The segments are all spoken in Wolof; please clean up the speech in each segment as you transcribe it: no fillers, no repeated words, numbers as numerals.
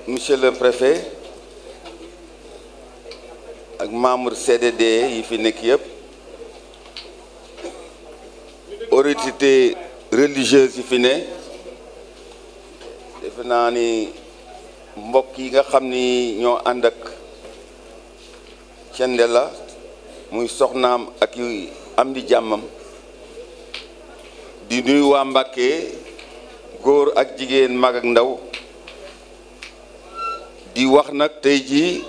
monsieur le préfet ak membre CDD yi fi nekk yëpp autorité religieuse yi fi ne defe naa ni mbokk yi nga xam ni ñoo ànd ak Thiendella muy soxnaam ak yu am di jàmmam di nuyu waa Mbacké góor ak jigéen mag ak ndaw di wax nag tey jii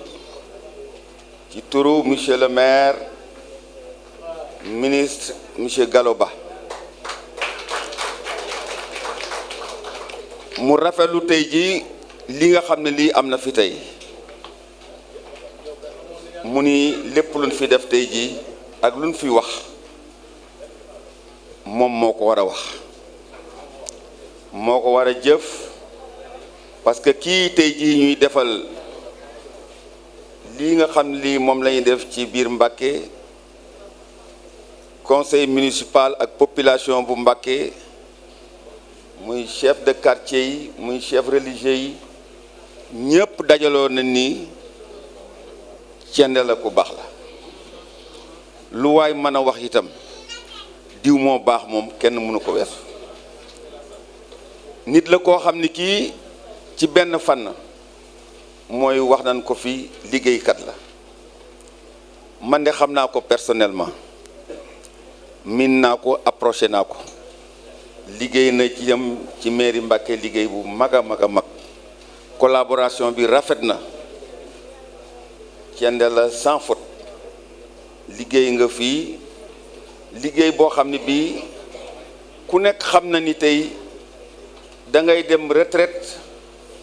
ci turu monsieur le maire ministre monsieur Gallo Ba mu rafetlu tey jii li nga xam ne lii am na fi tey mu ni lépp luñ fi def tey jii ak luñ fi wax moom moo ko war a wax moo ko war a jëf parce que kii tey jii ñuy defal lii nga xam lii moom la ñuy def ci biir Mbacké conseil municipal ak population bu Mbacké muy chef de quartier yi muy chef religieux yi ñëpp dajaloo na ni Thiendella ku baax la lu waay mën a wax itam diw moo baax moom kenn mënu ko weesu nit la koo xam ni kii ci benn fànn mooy wax nañ ko fi liggéeykat la man de xam naa ko personnellement min naa ko approché naa ko liggéey na ci yam ci mairie Mbacké liggéey bu mag a mag a mag collaboration bi rafet na Thiendella sans faute liggéey nga fii liggéey boo xam ne bii ku nekk xam na ni tey da ngay dem retraite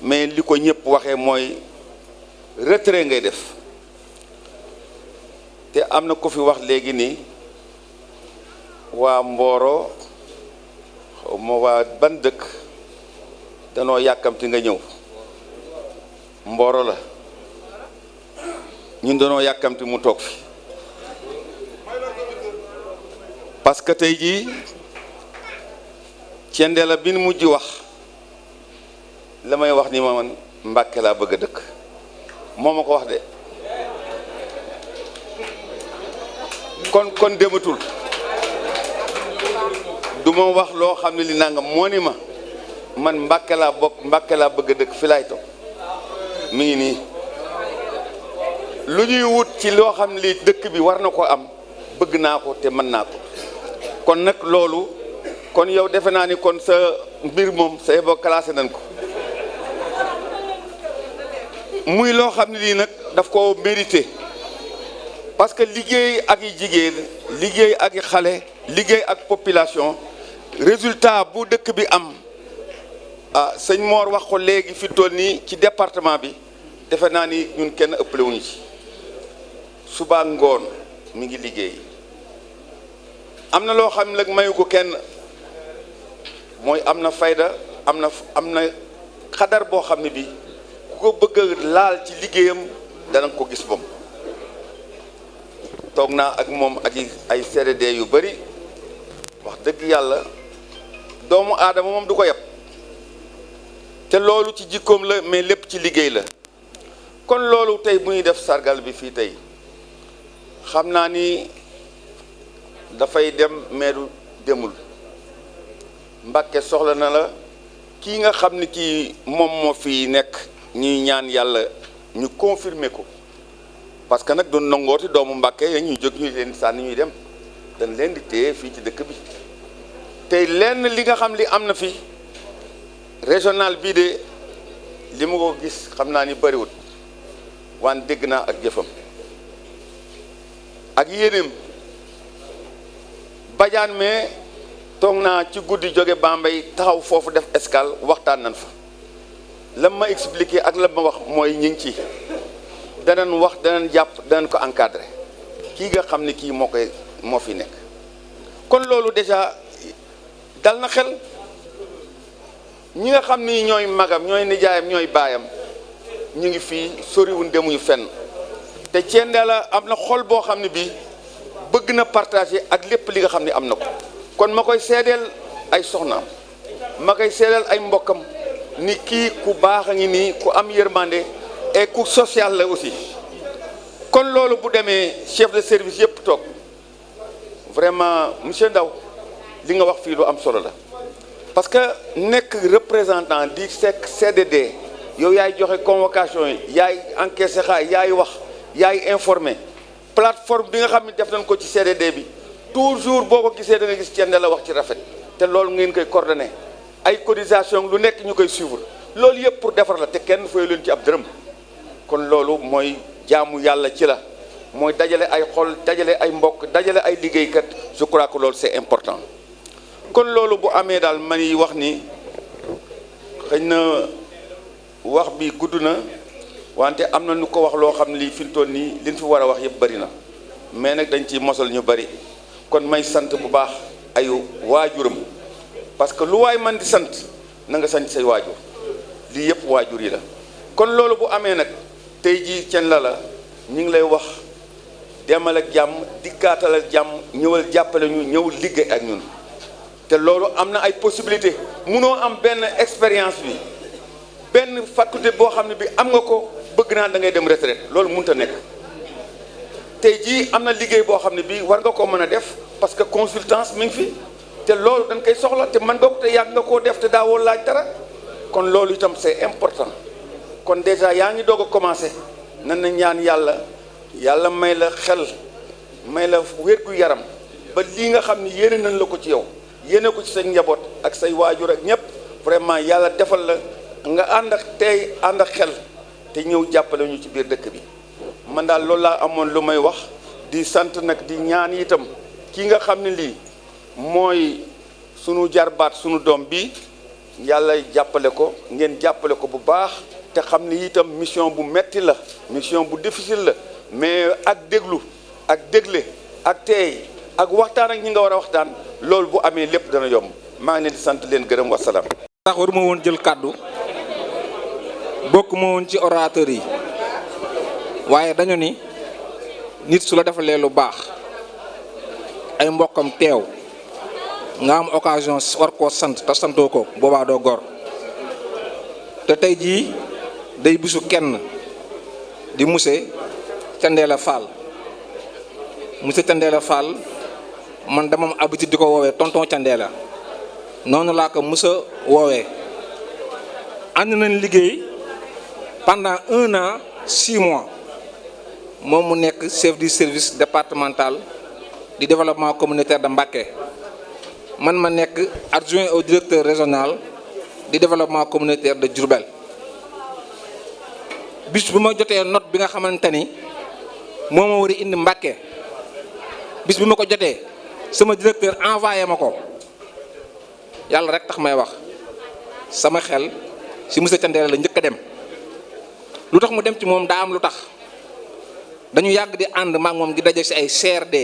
mais li ko ñëpp waxee mooy retrait ngay def te am na ko fi wax léegi ni waa Mboro xaw ma waa ban dëkk danoo yàkkamti nga ñëw Mboro la ñun danoo yàkkamti mu toog fi parce que tey jii Thiendella bi nu mujj wax la may wax ni ma man Mbacké laa bëgg a dëkk moo ma ko wax de kon dematul du ma wax loo xam ne li nangam moo ni ma man Mbacké laa bokk Mbacké laa bëgg a dëkk fi laay toog mi ngi nii lu ñuy wut ci loo xam ne li dëkk bi war na ko am bëgg naa ko te mën naa ko kon nag loolu kon yow defe naa ni kon sa mbir moom sa yeboo classé nañ ko muy loo xam ne lii nag daf ko mérité parce que liggéey ak i jigéen liggéey ak i xale liggéey ak population résultat bu dëkk bi am ah sëñ Mor wax ko léegi fi toll nii ci département bi defe naa ni ñun kenn ëppale wuñu ci suba ngoon mi ngi liggéey am na loo xam ne nag mayu ko kenn mooy am na fayda am na xadar boo xam ne bi ku ko bëgg laal ci liggéeyam dana ko gis moom toog naa ak moom ak ay CDD yu bari wax dëgg yàlla doomu aadama moom du ko yab te loolu ci jikkoom la mais lépp ci liggéey la kon loolu tey bu ñuy def sargal bi fii tey xam naa ni dafay dem mais du demul Mbacké soxla na la kii nga xam ni kii moom moo fi nekk ñuy ñaan yàlla ñu confirmer ko parce que nag doon nangooti doomu Mbacké ya ñuy jóg ñu leen sànni ñuy dem dañ leen di téye fii ci dëkk bi tey lenn li nga xam li am na fi régional bii de li ma ko gis xam naa ni bëriwut waan dégg naa ak jëfam ak yéeneem bajaan mais toog naa ci guddi jóge Bambey taxaw foofu def escale waxtaan nañ fa la ma expliqué ak la ma wax mooy ñu ngi ci danañ wax danañ jàpp danañ ko encadré kii nga xam ne kii moo fi nekk kon loolu déjà dal na xel ñi nga xam ni ñooy magam ñooy nijaayam ñooy baayam ñu ngi fii soriwuñ demuñu fenn te Thiendella am na xol boo xam ne bii bëgg na partager ak lépp li nga xam ne am na ko kon ma koy seedeel ay soxnaam ma koy seedeel ay mbokkam ni kii ku baax a ngi nii ku am yërmande et ku social la aussi kon loolu bu demee chef de service yëpp toog vraiment monsieur Ndaw li nga wax fii lu am solo la parce que nekk représentant di sekk CDD yow yaay joxe convocation yi yaay encaissé xaay yaay wax yaay informé plateforme bi nga xam ne def nañ ko ci CDD bi toujours boo ko gisee da nga gis Thiendella wax ci rafet te loolu ngeen koy coordonné ay cotisation lu nekk ñu koy suivre loolu yëpp pour defar la te kenn fay leen ci ab dërëm kon loolu mooy jaamu yàlla ci la mooy dajale ay xol dajale ay mbokk dajale ay liggéeykat je crois que loolu c'est important kon loolu bu amee daal man yi wax ni xëy na wax bi gudd na wante am na nu ko wax loo xam ne lii fi mu toll nii liñ fi war a wax yëpp bari na mais nag dañ ciy mosal ñu bari kon may sant bu baax ay waajuram parce que lu waay man di sant na nga sant say waajur lii yëpp waajur yi la kon loolu bu amee nag tey jii Thiendella la ñu ngi lay wax demal ak jàmm dikkaatal ak jàmm ñëwal jàppale ñu ñëwul liggéey ak ñun te loolu am na ay possibilité munoo am benn expérience bi benn faculté boo xam ne bi am nga ko bëgg naa da ngay dem retraite loolu mënut a nekk tey jii am na liggéey boo xam ne bii war nga ko mën a def parce que consultance mi ngi fi te loolu dañ koy soxla te mën nga ko te yàgg nga koo def te daawoo laaj dara kon loolu itam c'est important kon déjà yaa ngi doog a commencé nan na ñaan yàlla may la xel may la wér-gu-yaram ba lii nga xam ni yéene nañ la ko ci yow yéene ko ci sa njaboot ak say waajur ak ñëpp vraiment yàlla defal la nga ànd ak tey ànd ak xel te ñëw jàppale ñu ci biir dëkk bi man daal loolu laa amoon lu may wax di sant nag di ñaan itam kii nga xam ne lii mooy sunu jarbaat sunu doom bi yàlla jàppale ko ngeen jàppale ko bu baax te xam ni itam mission bu metti la mission bu difficile la mais ak déglu ak dégle ak teey ak waxtaan ak ñi nga war a waxtaan loolu bu amee lépp dana yomb maa ngi leen di sant leen gërëm wasalaam. tax waruma woon jël kàddu bokk ma woon ci orateur yi waaye dañu ni nit su la defalee lu baax ay mbokkam teew nga am occasion war koo sant te santoo ko boobaa doo gor te tey jii day bisu kenn di monsieur Thiendella Fall monsieur Thiendella Fall man dama am habitude di ko woowee tonton Thiendella noonu laa ko mës a woowee ànd nañ liggéey pendant 1 an 6 mois moom mu nekk chef du service départemental du développement communautaire de Mbacké man ma nekk adjoint au directeur régional du développement communautaire de Diourbel bis bu ma jotee note bi nga xamante ni moo ma war a indi Mbacké bis bu ma ko jotee sama directeur envoyé ma ko yàlla rek tax may wax sama xel si monsieur Thiendella la njëkk a dem lu tax mu dem ci moom daa am lu tax dañu yàgg di ànd maak moom di daje si ay CRD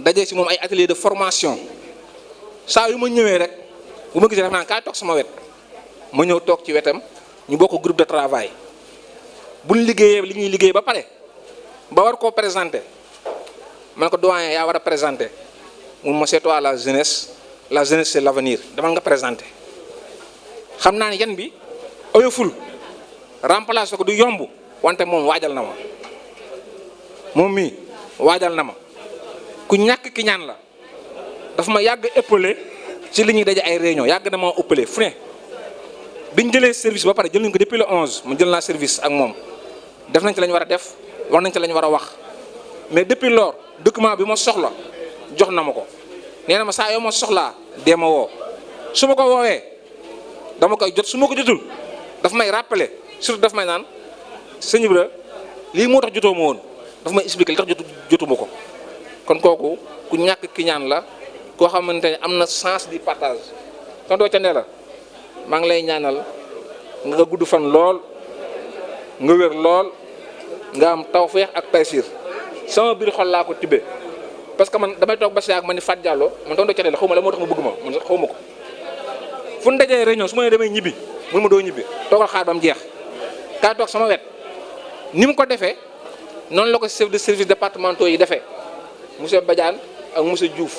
daje si moom ay atelier de formation saa yu ma ñëwee rek bu ma gisee def naa kaay toog sama wet ma ñëw toog ci wetam ñu bokk groupe de travail buñ liggéeyee li ñuy liggéey ba pare ba war koo présenter man ko doyen yaa war a présenter mun ma c'est toi la jeunesse c'est l'avenir demal nga présenter xam naa ne yan bi oyoful remplacer ko du yomb wante moom waajal na ma moom mii waajal na ma ku ñàkk ki ñaan la dafa ma yàgg épaulé ci li ñuy daje ay réunion yàgg na ma épaulé fu ne biñ jëlee service ba pare jël nañ ko depuis le 11 mu jël naa service ak moom def nañ ci lañ war a def wax nañ ci lañ war a wax mais depuis lors document bi ma soxla jox na ma ko nee na ma saa yoo ma soxlaa dee ma woo su ma ko woowee dama koy jot su ma ko jotul dafa may rappeler surtout daf may naan sëñ Ibra lii moo tax jotoo ma woon dafa may expliquer li tax jotuma ko kon kooku ku ñàkk ki ñaan la koo xamante ne am na sens du partage tonton Thiendella maa ngi lay ñaanal nga gudd fan lool nga wér lool nga am tawfeex ak taysir sama biir xol laa ko tibbee parce que man damay toog ba si yàgg ma ni Fat Diallo man tonton Thiendella xaw ma la moo tax ma bëgg ma man xaw ma ko fu ñu dajee réunion su ma nee damay ñibbi mun ma doo ñibbi toogal xaar ba mu jeex kaay toog sama wet ni mu ko defee noonu la ko chef de service départementaux yi defee monsieur Badiane ak monsieur Diouf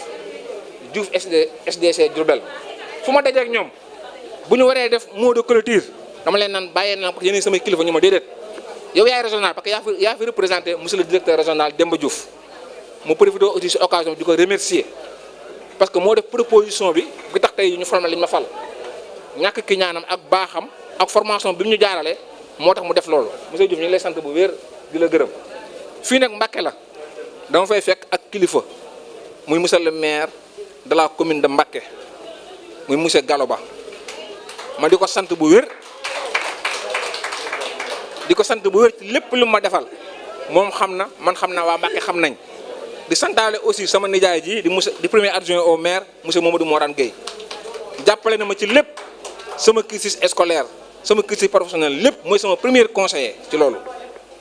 SDC Diourbel fu ma dajee ak ñoom bu ñu waree def mot de clôture dama leen naan bàyyee na parce que yéen samay kilifa ñu ma déedéet yow yaay régional parce que yaa fi représenté monsieur le directeur régional Demba Diouf mu profité aussi si occasion di ko remercier parce que moo def proposition bi tax tey ñu formé li ñu ma fal ñàkk ki ñaanam ak baaxam ak formation bi mu ñu jaarale moo tax mu def loolu monsieur Diouf ñu ngi lay sant bu wér di la gërëm fii nag Mbacké la dama fay fekk ak kilifa muy monsieur le maire de la commune de Mbacké muy monsieur Gallo Ba ma di ko sant bu wér ci lépp lu ma defal moom xam na man xam naa waa Mbacké xam nañ di santaale aussi sama nijaay ji di premier adjoint au maire monsieur Mamadou Morane Gueye jàppale na ma ci lépp sama cursus scolaire sama cursus professionnel lépp mooy sama premier conseiller ci loolu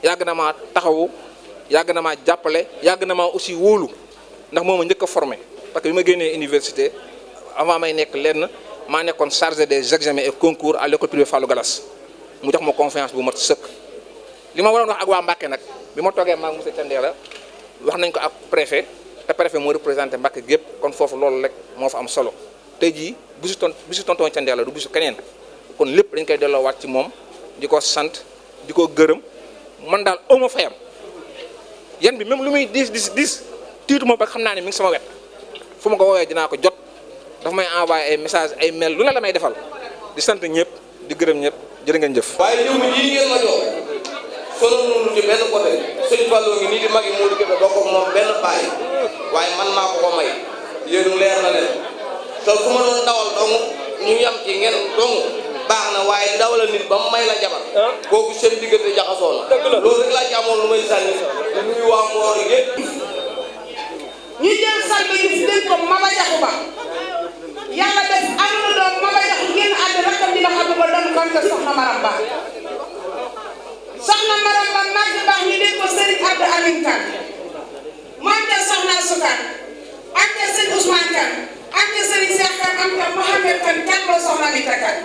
yàgg na maa taxawu yàgg na maa jàppale yàgg na maa aussi wóolu ndax moo ma njëkk a formé parce que bi ma génnee université avant may nekk lenn maa nekkoon chargé des examens et concours à l'école privée Fallou Gallas mu jox ma confiance bu mat sëkk li ma waroon wax ak waa Mbacké nag bi ma toogee maag monsieur Thiendella wax nañ ko ak préfet te préfet moo représenté Mbacké gépp kon foofu loolu rek moo fa am solo tey jii bisu tonton Thiendella du bisu keneen kon lépp dañ koy delloowaat ci moom di ko sant di ko gërëm man daal aw ma fayam yan bi même lu muy diis tiitu ma ba xam naa ne mi ngi sama wet fu ma ko woowee dinaa ko jot dafa may envoyé ay message ay mail lu la may defal di sant ñëpp di gërëm ñëpp jërë ngeen jëf. waaye ñoom ñii ngeen ma jox sonal nañu ci benn côté sëñ Fallou ngi nii di mag yi moo di gën a bokk ak moom benn bàyyi waaye man maa ko may yéen leer na leen te su ma doon dawal dong ñu yam ci ngeen dong baax na waaye dawala nit ba mu may la jabar kooku seen diggante jaxasoo na loolu rek laa ci amoon lu may sànni di nuyu waa Mboor yëpp. ñu jël sànq yi si dégg ko Maba Jaxu Ba yàlla def am na doom Maba Jaxu génn àddina rakkam di la xam ne ba doon konte soxna Maram Ba soxna Maram Ba màgg baax ñu dégg ko Serigne Abdou Alim Kane moom ca soxna Sukan ak ca sëñ Ousmane Kane ak ca Serigne Cheikh Kane am ca Mohamed Kane kàlloo soxna Mita Kane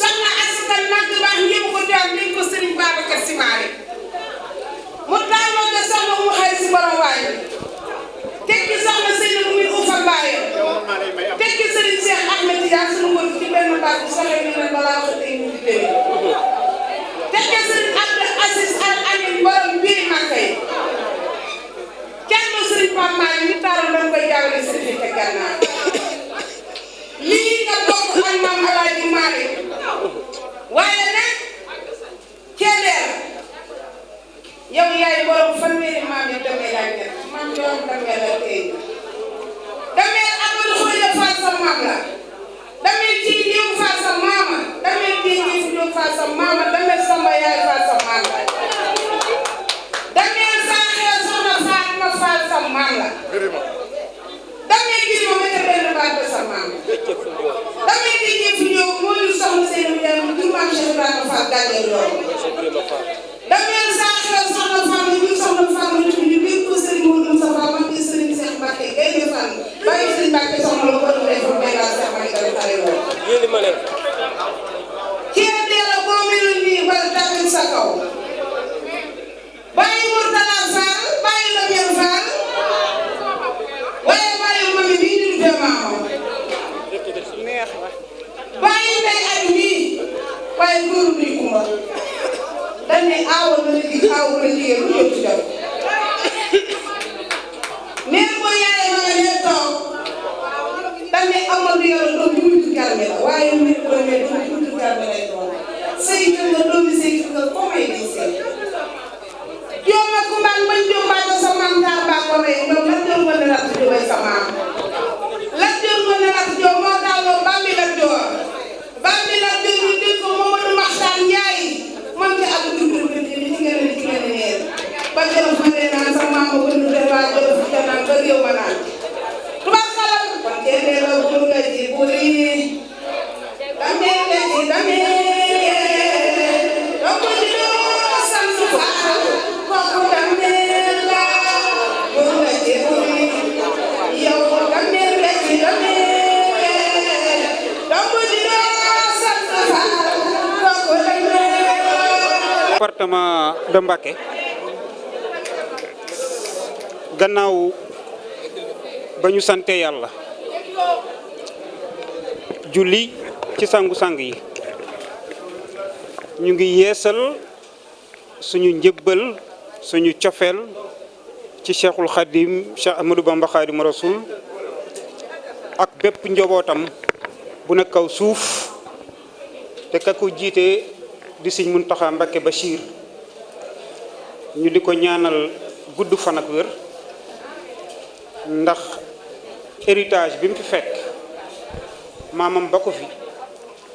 soxna Asukan màgg baax ñëpp ko jox nañ ko Serigne Babacar Simaare mu taaloo de soxna mu xëy si borom waaye tekki soxna Seydou bu muy uufal baaye tekki Serigne Cheikh Ahmed Tidiane sunu mbokk ci benn baat bu soxee ni leen balaa wax tey ñu di déglu tekki Serigne Abdou Aziz Al Amin borom bii Màkka yi kenn Serigne Pape Malick ñu taaral dañ koy jaawale Serigne te gànnaar lii nga bokk ak maam Alaaji Malick waaye nag Thiendella yow yaay borom fanweeri maam yi demee laaj ne maam borom demee la tey demee Amadou Khoya Fall sa maam la demee ci Diop Fall sa maama demee ci Diop Fall sa maama demee Samba yaay Fall sa maam la demee Saaxee soxna Fatima Fall sa maam la demee ci moom it benn baat ba sa maam demee ci Diop Diop moo ñu soxna Seydou Ndiaye mu jur maam Cheikh Ibrahima Fall gàdde lool dameel Saaxee soxna Fall ñu soxna Fall ñu ñu biir ko Serigne Modou Moussa Fall man di Serigne Cheikh Mbacké Gaye Fall bàyyi Serigne Mbacké soxna la ko def fa may la Cheikh Mbacké dara xale lool yéen ma leen Thiendella boo melul nii wala tàggat sa kaw bàyyi Mourtala Fall bàyyi Lamine Fall waaye bàyyi mami bii ñu dee maama bàyyi ndey ak nii waaye góoru duy kumba dañ ne aawal na léegi aawal na jigéen lu ñëw ci dem mais boo yaayee ma nga nee toog dañ ne amal du yàlla doom bi buntu garmi la waaye mbir boo nee doom bi buntu garmi lay doon sëy jël nga doomi sëy nga ko may di sëy joom ak kumbaan bañ joom baa ko sa maam taar baa ko may ñoom la joom nga ne rat joomay sa maam la joom nga ne rat joom moo taaloo bambi la joor bambi la joor ñu dégg ko Mamadou Maxtaan Njaay man ci ak dundu bi ci ngeen neer ba jël fa ne naan sa maam ko ñu def ba jël fu naan ba réew ma naan tuba xalal kon Thiendella bu nga ji buri damé donc di do sant Faal ko Thiendella bu nga ji buri yow damé donc di do sant Faal ko département de Mbacké gannaaw ba ñu sante yàlla julli ci sangu-sang yi ñu ngi yeesal suñu njëbbal suñu cofeel ci Cheikhul Khadim Cheikh Ahmadou Bamba Khadimu Rasul ak bépp njobootam bu nekk kaw suuf te ka ko jiite di Sëriñ Muntaxa Mbakke Bachir ñu di ko ñaanal gudd fan ak wér ndax héritage bi mu fi fekk maamam ba ko fi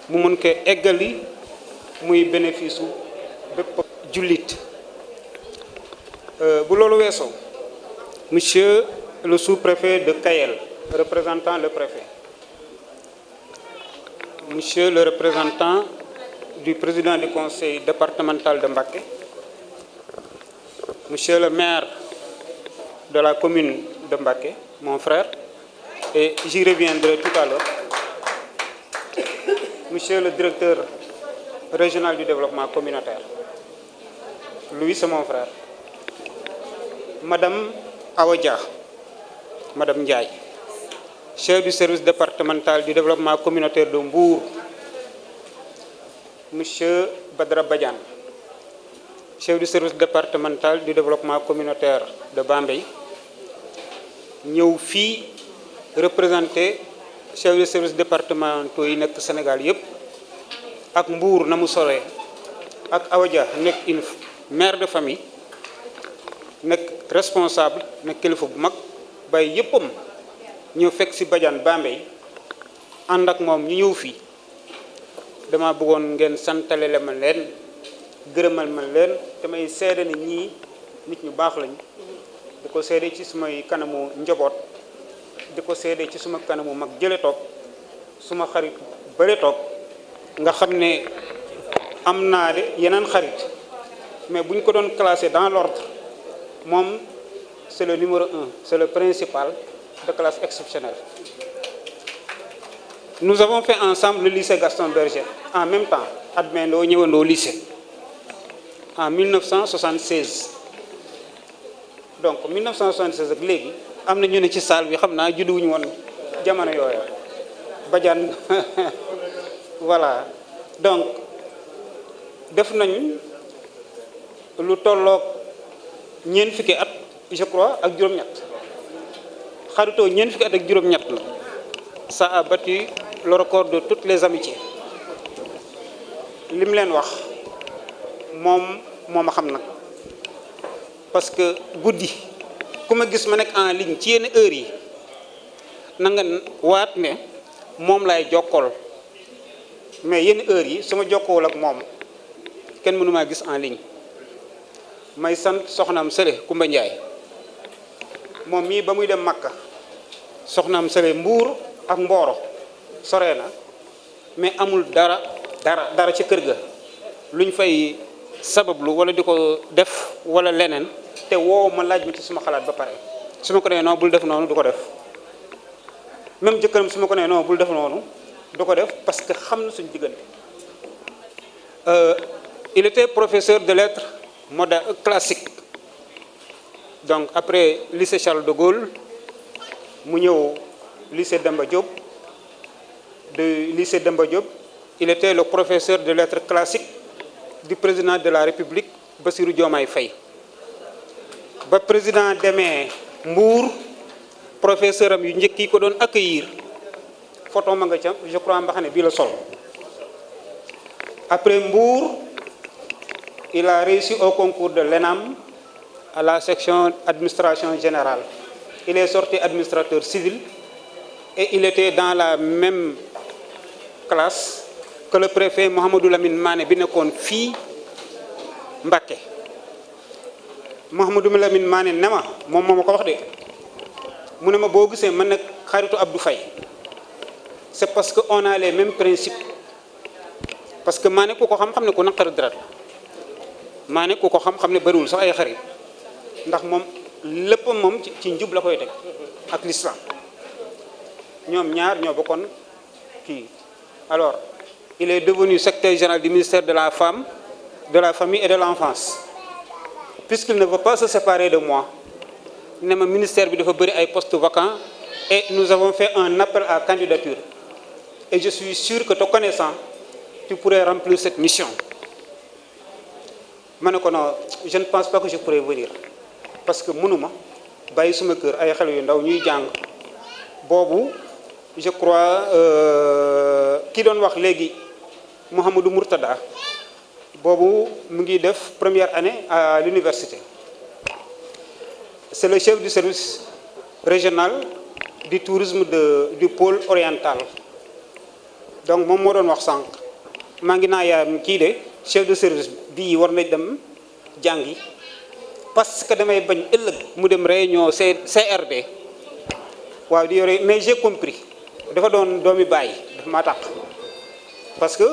mu mën ko eggali muy bénéfice u bépp jullit bu loolu weesoo monsieur le sous-préfet de Kayel représentant le préfet, monsieur le représentant du président du conseil départemental de Mbacké, monsieur le maire de la commune de Mbacké, mon frère, et j'y reviendrai tout à l'heure, monsieur le directeur régional du développement communautaire, lui c'est mon frère, madame Awadja, madame Ndiaye, chef du service départemental du développement communautaire de Mbour, monsieur Badra Badiane, chef du service départemental du développement communautaire de Bambey, ñëw fii représenté chef du service départementaux yi nekk Sénégal yépp ak Mbour na mu soree ak Awadja nekk une mère de famille nekk responsable nekk kilifa bu mag bàyyi yéppam ñëw fekk ci Badiane Bambey ànd ak moom ñu ñëw fii dama bëggoon ngeen santale ma leen gërëmal ma leen te may seede ne ñii nit ñu baax lañ di ko seede ci sumay kanamu njaboot di ko seede ci suma kanamu mag jële toog suma xarit bëre toog nga xam ne am naa de yeneen xarit mais bu ñu ko doon classé dans l'ordre moom c'est le numéro 1 c'est le principal de classe exceptionnelle. Nous avons fait ensemble le lycée Gaston Berger en même temps admindoo ñëwandoo lycée en 1976 donc 1976 ak léegi am na ñu ne ci salle bi xam naa judduwuñu woon jamono yooyu Badiane voilà donc def nañ lu tolloog ñeent fukki at je crois ak juróom-ñett xaritoo ñeent fukki at ak juróom-ñett la ça a battu le record de toutes les amitiés li mu leen wax moom a xam nag parce que guddi ku ma gis ma nekk en ligne ci yenn heures yi na nga waat ne moom lay jokkool mais yenn heures yi su ma jokkoowul ak moom kenn mënu maa gis en ligne may sant soxnaam Sële Kumba Njaay moom mii ba muy dem Makka soxnaam Sële Mbuur ak Mbooro sore na mais amul dara ci kër ga luñ fay sabablu wala di ko def wala leneen te woo ma laaj ma ci suma xalaat ba pare su ma ko nee non bul def noonu du ko def même jëkkëram su ma ko nee non bul def noonu du ko def parce que xam na suñu diggante il était professeur de lettres classiques donc après lycée Charles de Gaulle mu ñëw lycée Demba Diop de lycée Demba Diop il était le professeur de lettres classiques du président de la République Bassirou Diomaye Faye ba président demee Mbour professeur am yu njëkk yi ko doon accueillir photo ma nga ca je crois mbaxane bii la sol après Mbour il a réussi au concours de l'ENAM à la section administration générale il est sorti administrateur civil et il était dans la même classe que le préfet Mouhamadou Lamine Mané bi nekkoon fii Mbacké Mouhamadou Lamine Mané ne ma moom moo ma ko wax de mu ne ma boo gisee man nag xaritu Abdou Faye c'est parce que on a les mêmes principes parce que Mané ku ko xam-xam ne ku naqari dara la Mané ku ko xam-xam ne bariwul sax ay xarit ndax moom lépp moom ci njub la koy teg ak l'islam ñoom ñaar ñoo bokkoon kii alors il est devenu secrétaire général du ministère de la femme de la famille et de l'enfance puisqu'il ne veut pas se séparer de moi ne ma ministère bi dafa bëri ay postes vacants et nous avons fait un appel à candidature et je suis sûr que te connaissant tu pourrais remplir cette mission. ma ne ko non je ne pense pas que je pourrais venir parce que mënuma bàyyi suma kër ay xale yu ndaw ñuy jàng boobu je crois ki doon wax léegi Mouhamadou Mourtada boobu mu ngi def première année à l'université. C'est le chef du service régional du tourisme du pôle oriental. Donc moom moo doon wax sànq maa ngi naa yaayam kii de chef de service bii war na dem jàngi parce que damay bañ ëllëg mu dem réunion CRD waaw di yore mais j'ai compris dafa doon doomi bàyyi dafa maa tax parce que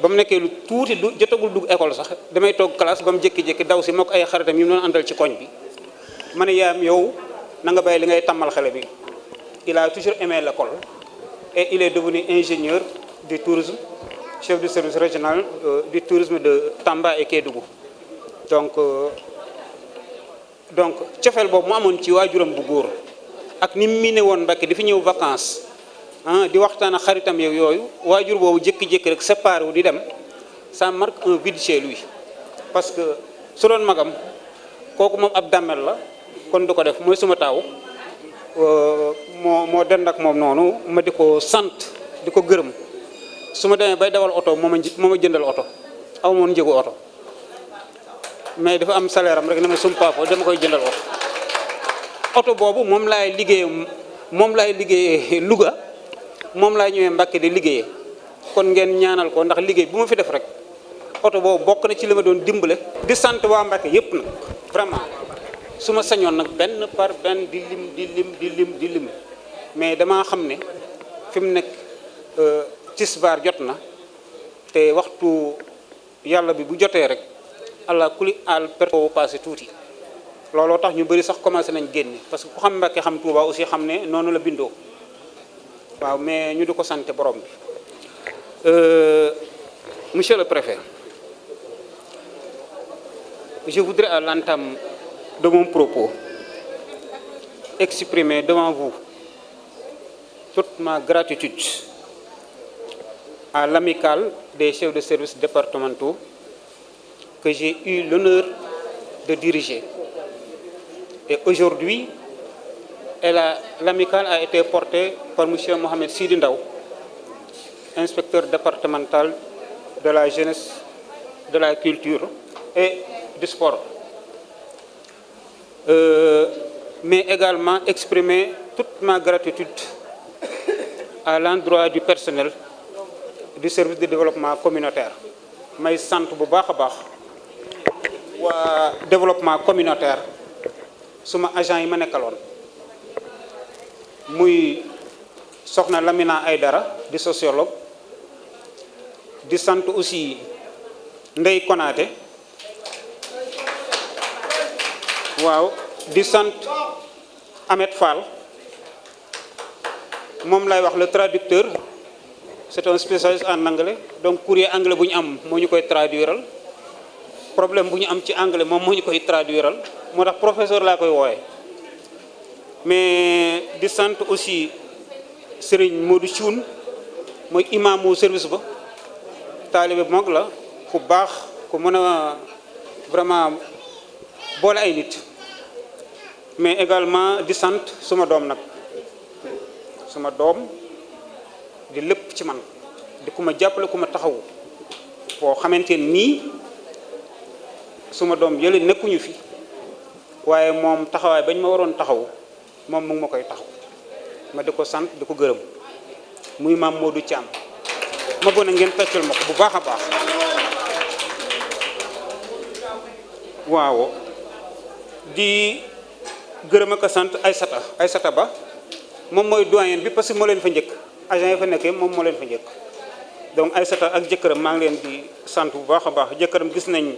ba mu nekkee lu tuuti du jotagul dugg école sax damay toog classe ba mu jékki-jékki daw si moo ko ay xaritam yi mu doon àndal ci koñ bi ma ne yaayam yow na nga bàyyi li ngay tàmmal xale bi il a toujours aimé l'école et il est devenu ingénieur du tourisme chef du service régional du tourisme de Tamba et Kédougou donc cofeel boobu mu amoon ci waajuram bu góor ak ni mu miine woon Mbacké di fi ñëw vacances di waxtaan ak xaritam yeeg yooyu waajur boobu jékki-jékki rek séparé wu di dem ça marque un vide chez lui parce que su doon magam kooku moom ab dàmmel la kon du ko def mooy suma taaw moo dend ak moom noonu ma di ko sant di ko gërëm su ma demee bay dawal oto moo ma jëndal oto aw moon njëgu oto mais dafa am salaire am rek ne ma sum papa dama koy jëndal oto boobu moom laay liggéeyee Louga moom laay ñëwee Mbacké di liggéeyee kon ngeen ñaanal ko ndax liggéey bu ma fi def rek oto boobu bokk na ci li ma doon dimbale di sant waa Mbacké yépp nag vraiment su ma sañoon nag benn par benn di lim mais damaa xam ne fi mu nekk tisbaar jot na te waxtu yàlla bi bu jotee rek allah kuli al perto passé tuuti looloo tax ñu bëri sax commencé nañ génne parce que ku xam Mbacké xam Touba aussi xam ne noonu la bindoo waaw mais ñu di ko sant borom bi monsieur le préfet je voudrais à l'entame de mon propos exprimer devant vous toute ma gratitude à l'amicale des chefs de service départementaux que j'ai eu l'honneur de diriger. Et aujourd'hui, l'amicale a été portée par M. Mohamed Sidi Ndaw, inspecteur départemental de la jeunesse, de la culture et du sport. Mais également exprimer toute ma gratitude à l'endroit du personnel du service de développement communautaire. may sant bu baax a baax waa développement communautaire suma agent yi ma nekkaloon muy soxna Lamina Aydara di sociologue di sant aussi Ndey Konaté waaw di sant Ahmed Fall moom lay wax le traducteur c'est un spécialiste en anglais donc courrier anglais bu ñu am moo ñu koy traduiral problème bu ñu am ci anglais moom moo ñu koy traduiral moo tax professeur laa koy wooye mais di sant aussi Serigne Modou Thioune mooy imaamu service ba taalibe bu mag la ku baax ku mën a vraiment boole ay nit mais également di sant suma doom nag suma doom di lépp ci man di ku ma jàppale ku ma taxawu boo xamante nii suma doom yële nekkuñu fi waaye moom taxawaay bañ ma waroon taxaw moom mu ngi ma koy taxaw ma di ko sant di ko gërëm muy maam Modou Thiam ma bëgg na ngeen tàccal ma ko bu baax a baax waaw di gërëm ak a sant Aysata Ba moom mooy doyen bi parce que moo leen fa njëkk agent yi fa nekkee moom moo leen fa njëkk donc Aysata ak jëkkëram maa ngi leen di sant bu baax a baax jëkkëram gis nañ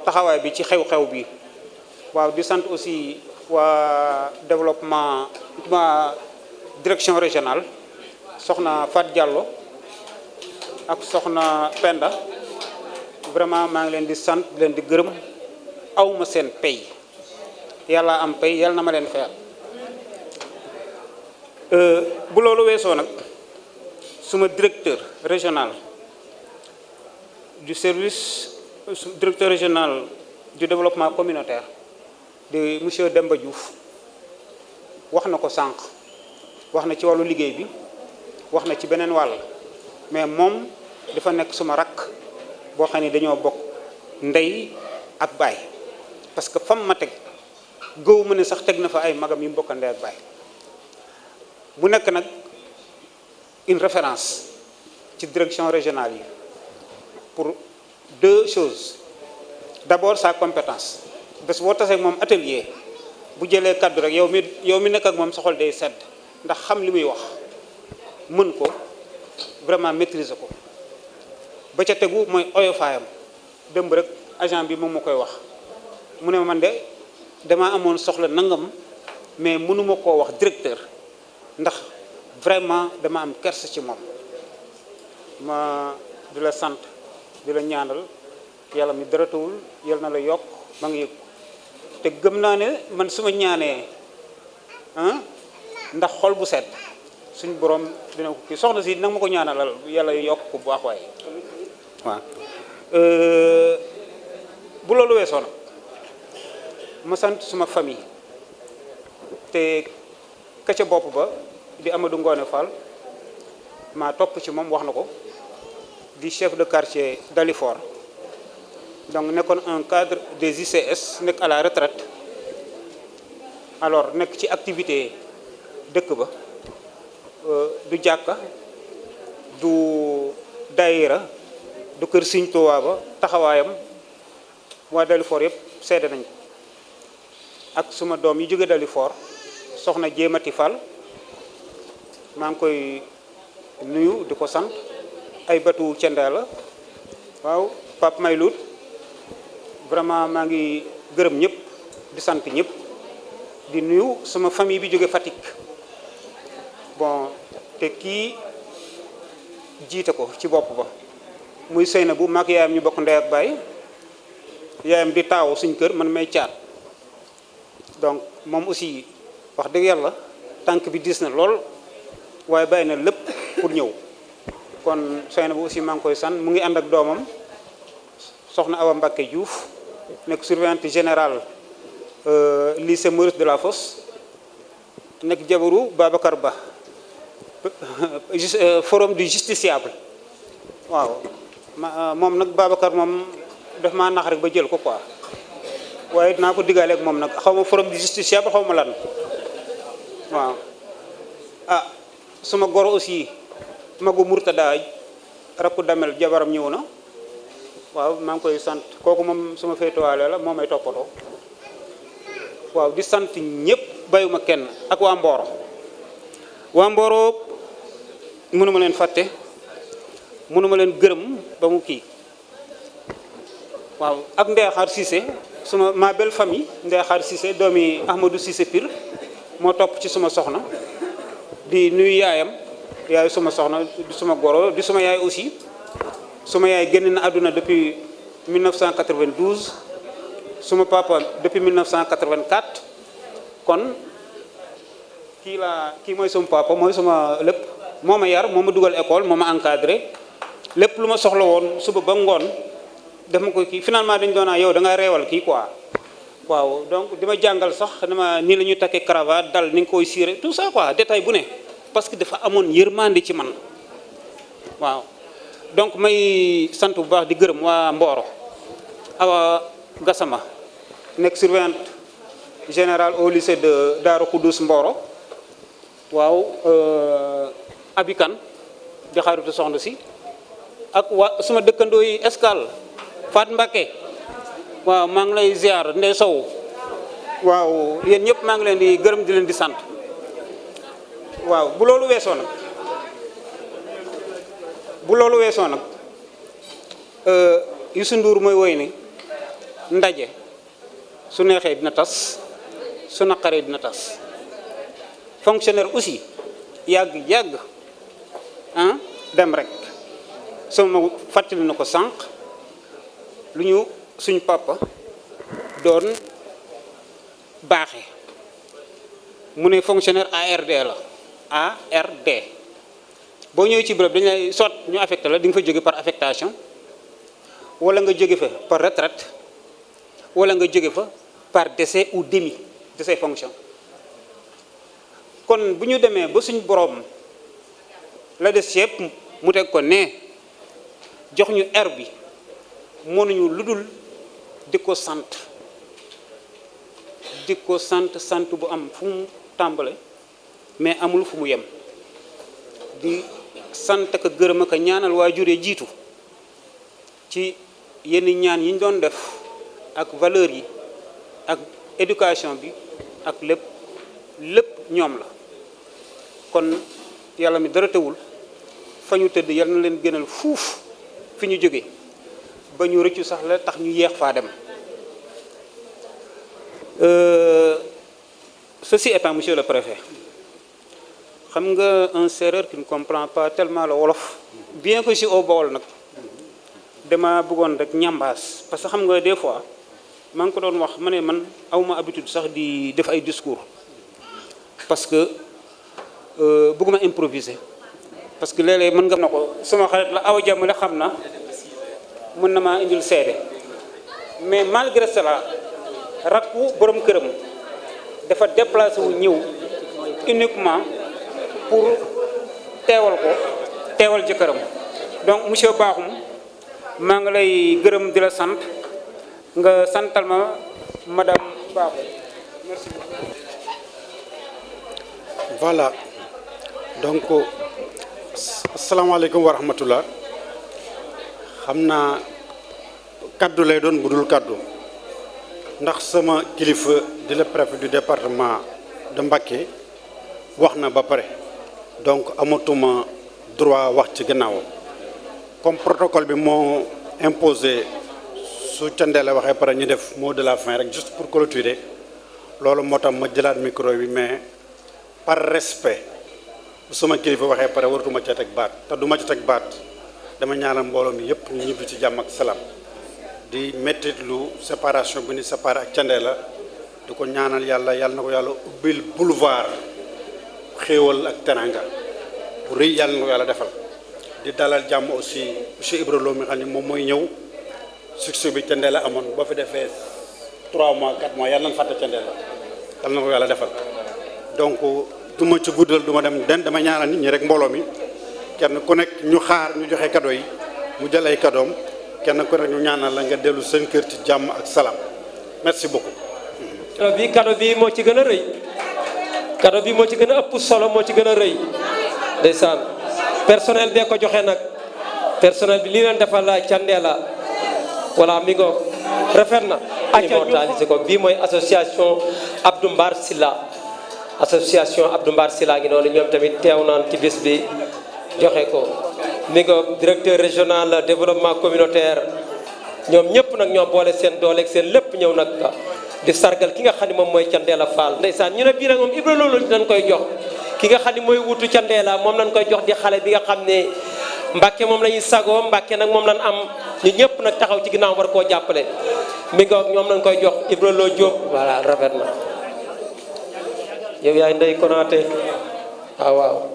taxawaay bi ci xew-xew bi waaw di sant aussi waa développement waa direction régionale soxna Fat Diallo ak soxna Penda vraiment maa ngi leen di sant leen di gërëm awma seen pay yàlla am pay yàlla na ma leen fayal bu loolu weesoo nag suma directeur régional du service directeur régional du développement communautaire de monsieur Demba Diouf wax na ko sànq wax na ci wàllu liggéey bi wax na ci beneen wàll mais moom dafa nekk suma rakk boo xam ne dañoo bokk ndey ak baay parce que fam ma teg gëw ma ne sax teg na fa ay magam yu mu bokk ndey ak baay bu nekk nag une référence ci direction régionale yi pour deux choses d'abord sa compétence bés boo tasee moom atelier bu jëlee kaddu rek yow mi nekk ak moom sa xol day sedd ndax xam li muy wax mën ko vraiment maîtriser ko ba ca tegu mooy oyofaayam démb rek agent bi moom ma koy wax mu ne man de damaa amoon soxla nangam mais mënuma koo wax directeur ndax vraiment dama am kersa ci moom ma di la sant di la ñaanal yàlla mi dërëtawul yal na la yokk ma ngi yëg te gëm naa ne man su ma ñaanee ndax xol bu sedd suñ borom dina ko kii soxna si nag ma ko ñaanalal yàlla yokk ko bu baax waaye waaw bu loolu weesoo nag ma sant suma famille te ka ca bopp ba di Amadou Ngoone Fall maa topp ci moom wax na ko di chef de quartier Dalifort donc nekkoon un cadre des ICS nekk à la retraite alors nekk ci activité dëkk ba du jàkka du daayira du kër Sëñ Tuubaa ba taxawaayam waa Dalifort yëpp seede nañ ko ak suma doom yi jóge Dalifort soxna Jéemati Fall maa ngi koy nuyu di ko sant ay batu cendee la waaw Pape Maylout vraiment maa ngi gërëm ñëpp di sant ñëpp di nuyu sama famille bi jóge Fatick bon te kii jiite ko ci bopp ba muy Seynabou maak yaayam ñu bokk ndey ak baay yaayam di taaw suñ kër man may caat donc moom aussi wax dëgg yàlla tànk bi diis na lool waaye bàyyi na lépp pour ñëw kon Seynabou aussi maa ngi koy sant mu ngi ànd ak doomam soxna Awa Mbacké Diouf nekk surveillante générale lycée Maurice Delafosse nekk jabaru Babacar Ba forum du justiciable waaw moom nag Babacar moom daf maa nax rek ba jël ko quoi waaye dinaa ko diggaale ak moom nag xaw ma forum du justiciable xaw ma lan waaw ah suma goro aussi magu Murtada rakku damel jabaram ñëw na waaw maa ngi koy sant kooku moom suma féetuwaale la moo may toppatoo waaw di sant ñëpp bayuma kenn ak waa Mboro mënuma leen fàtte mënuma leen gërëm ba mu kii waaw ak Ndeexaar Cissé suma ma belle famille Ndeexaar Cissé doomi Ahmadou Cissé Pire moo topp ci suma soxna di nuyu yaayam yaay suma soxna di suma goro di suma yaay aussi suma yaay génn na àdduna depuis 1992 suma papa depuis 1984 kon kii mooy suma papa mooy suma lépp moo ma yar moo ma dugal école moo ma encadré lépp lu ma soxla woon suba ba ngoon def ma ko kii finalement dañu doon yow da nga reewal kii quoi waaw donc di ma jàngal sax dama nii la ñuy takkee cravate dal ni nga koy siire tout ça quoi détail bu ne parce que dafa amoon yërmande ci man waaw donc may sant bu baax di gërëm waa Mboro Awa Gassama nekk surveillante générale au lycée de Darou Khoudous Mboro waaw Abikan di xaritu soxna si ak waa suma dëkkandoo yi Escale Fat Mbacké waaw maa ngi lay ziar Ndey Sow waaw yéen ñëpp maa ngi leen di gërëm di leen di sant waaw bu loolu weesoo nag Youssou Ndour mooy woy ni ndaje su neexee dina tas su naqaree dina tas fonctionnaire aussi yàgg dem rek sama fàttali na ko sànq lu ñu suñ papa doon baaxe mu ne fonctionnaire ARD la ARD boo ñëwee ci bërëb dañu lay soit ñu affecté la di nga fa jóge par affectation wala nga jóge fa par retraite wala nga jóge fa par décès ou démis de ses fonctions. kon bu ñu demee ba suñ boroom la des yëpp mu teg ko ne jox ñu air bi mënuñu lu dul di ko sant bu am fu mu tàmbale mais amul fu mu yem di sant ak gërëm ak ñaanal waajure jiitu ci yenn ñaan yi ñu doon def ak valeur yi ak éducation bi ak lépp ñoom la kon yàlla mi dara tewul fa ñu tëdd yal na leen gënal fuuf fi ñu jóge ba ñu rëccu sax la tax ñu yeex faa dem. Ceci étant, monsieur le préfet, xam nga un Sérère qui ne comprend pas tellement le wolof bien que je suis au Baol nag dama bëggoon rek ñambaas parce que xam nga des fois maa ngi ko doon wax ma ne man awma habitude sax di def ay discours parce que bëgguma improviser parce que léeg-léeg mën nga na ko sama xarit la awa jàmm la xam na mën na maa indil seede mais malgré cela rakku borom këram dafa déplacé wu ñëw uniquement pour teewal jëkkëram donc monsieur Bakhoum maa ngi lay gërëm di la sant nga santal ma madame Bakhoum merci beaucoup. Voilà donc asalaamaaleykum wa rahmatullah xam naa kaddu lay doon bu dul kaddu ndax sama kilifa di le préfet du département de Mbacké wax na ba pare donc amatuma droit wax ci gannaawam comme protocole bi moo imposé su Thiendella waxee pare ñu def mot de la fin rek juste pour clôturer loolu moo tax ma jëlaat micro bi mais par respect bu sama kilifa waxee pare waratuma ca teg baat te du ma ci teg baat dama ñaanal mbooloo mi yëpp ñu ñibbi ci jàmm ak salaam di mettit lu séparation bi ni séparé ak Thiendella di ko ñaanal yàlla na ko yàlla ubbil boulevard xéewal ak teranga bu rëy yàlla na ko yàlla defal di dalal jàmm aussi monsieur Ibra Lo mi xam ne moom mooy ñëw succès bi Thiendella amoon boo fi defee 3 mois 4 mois yàlla na fàtte Thiendella yàlla na ko yàlla defal donc du ma ci guddal du ma dem dama ñaanal nit ñi rek mbooloo mi kenn ku nekk ñu xaar ñu joxe cadeau yi mu jël ay cadeau kenn ku nekk ñu ñaanal la nga dellu seen kër ci jàmm ak salaam merci beaucoup. cadeau bi moo ci gën a rëy cadeau bi moo ci gën a ëpp solo moo ci gën a rëy ndeysaan personnel bee ko joxe nag personnel bi li leen defal la Thiendella voilà mi ngo rafet na immortalisé ko bii mooy association Abdou Mbar Sylla ngi noonu ñoom tamit teew naan ci bis bi joxe ko mi ngo directeur régional développement communautaire ñoom ñëpp nag ñoo boole seen doole ak seen lépp ñëw nag di sargal ki nga xam ne moom mooy Thiendella Fall ndeysaan ñu ne bii nag moom Ibra Lo dañ koy jox ki nga xam ne mooy wutu Thiendella moom lañ koy jox di xale bi nga xam ne Mbacké moom la ñuy sagoo Mbacké nag moom lañ am ñu ñëpp nag taxaw ci ginnaaw war koo jàppale mi ngoog ñoom lañ koy jox Ibra Lo Diop voilà rafet na yow yaay Ndeye Konaté waaw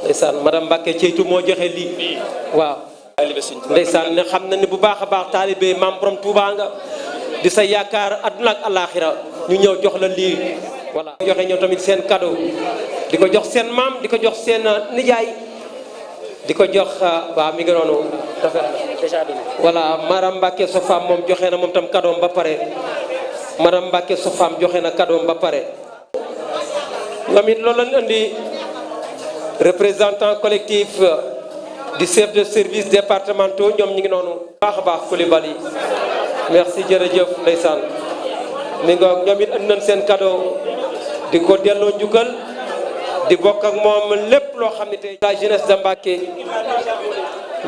ndeysaan madame Mbacké Ceytu moo joxe lii waaw ndeysaan ne xam na ni bu baax a baax taalibe maam borom Touba nga di sa yaakaar adduna ak alaxira ñu ñëw jox la lii voilà joxe ñëw tamit seen cadeau di ko jox seen maam di ko jox seen nijaay di ko jox waaw mi ngi noonu rafet voilà madame Mbacké sa femme moom joxe na moom tam cadeau ba pare madame Mbacké sa femme joxe na cadeau ba pare ñoom it loolu lañ indi représentant collectif du chef de service départementaux ñoom ñu ngi noonu baax a baax Coulibaly merci jërëjëf ndeysaan mi ngoog ñoom it andi nañ seen cadeau di ko delloo njukkal di bokk ak moom lépp loo xam ne tey la jeunesse de Mbacké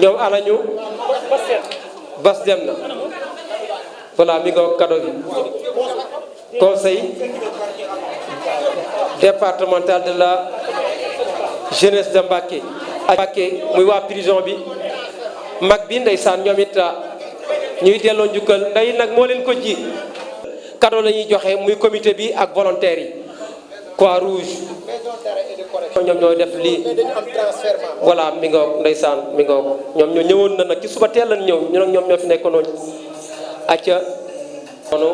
ñoom alañu bas dem na voilà mi ngoog cadeau bi conseil départemental de la jeunesse de Mbacké muy waa prison bi mag bi ndeysaan ñoom it ñuy delloo njukkal ndey nag moo leen ko ji cadeau la ñuy joxe muy comité bi ak volontaires yi Croix Rouge ñoom ñooy def lii voilà mi ngoog ndeysaan mi ngoog ñoom ñoo ñëwoon na nag ci suba teel lan ñëw ñu nag ñoom ñoo fi nekkoon noonu acca noonu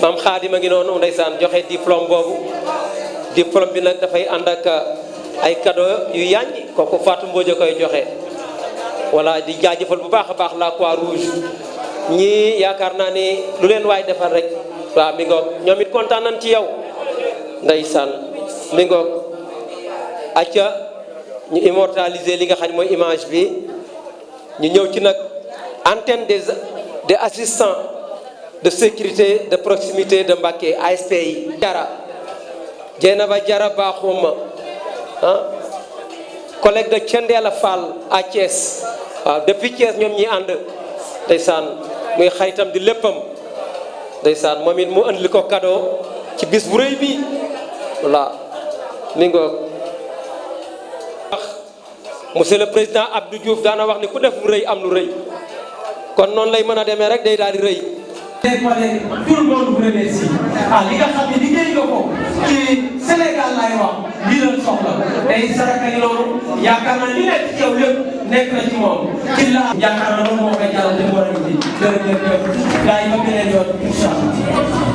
maam Xaadima ngi noonu ndeysaan joxe diplôme boobu diplôme bi nag dafay ànd ak ay cadeau yu yàññi kooku Fatou Mbodj a koy joxe voilà di jaajëfal bu baax a baax la Croix-Rouge ñii yaakaar naa ni lu leen waay defal rek waaw mi ngoog ñoom it kontaan nañ ci yow ndeysaan mi ngoog acca ñu immortaliser li nga xam ne mooy image bi ñu ñëw ci nag antenne des assistants de sécurité de proximité de Mbacké ASP yi Jara Dieynaba Jara Bakhoum collègue de Thiendella Fall à Thiès waaw depuis Thiès ñoom ñi ànd ndeysaan muy xaritam di léppam ndeysaan moom it mu andi ko cadeau ci bis bu rëy bi voilà mi ngoog monsieur le président Abdou Diouf daana wax ni ku def lu rëy am lu rëy kon noonu lay mën a demee rek day daal di rëy tout le monde vous remercie li nga xam ne liggéey nga ko ci Sénégal lay wax lii la soxla tey saraka yi loolu yaakaar naa li nekk ci yow lépp nekk na ci moom ci la yaakaar naa loolu moo koy jaral te war a indi jërëjëf gars yi ba beneen yoon incha allah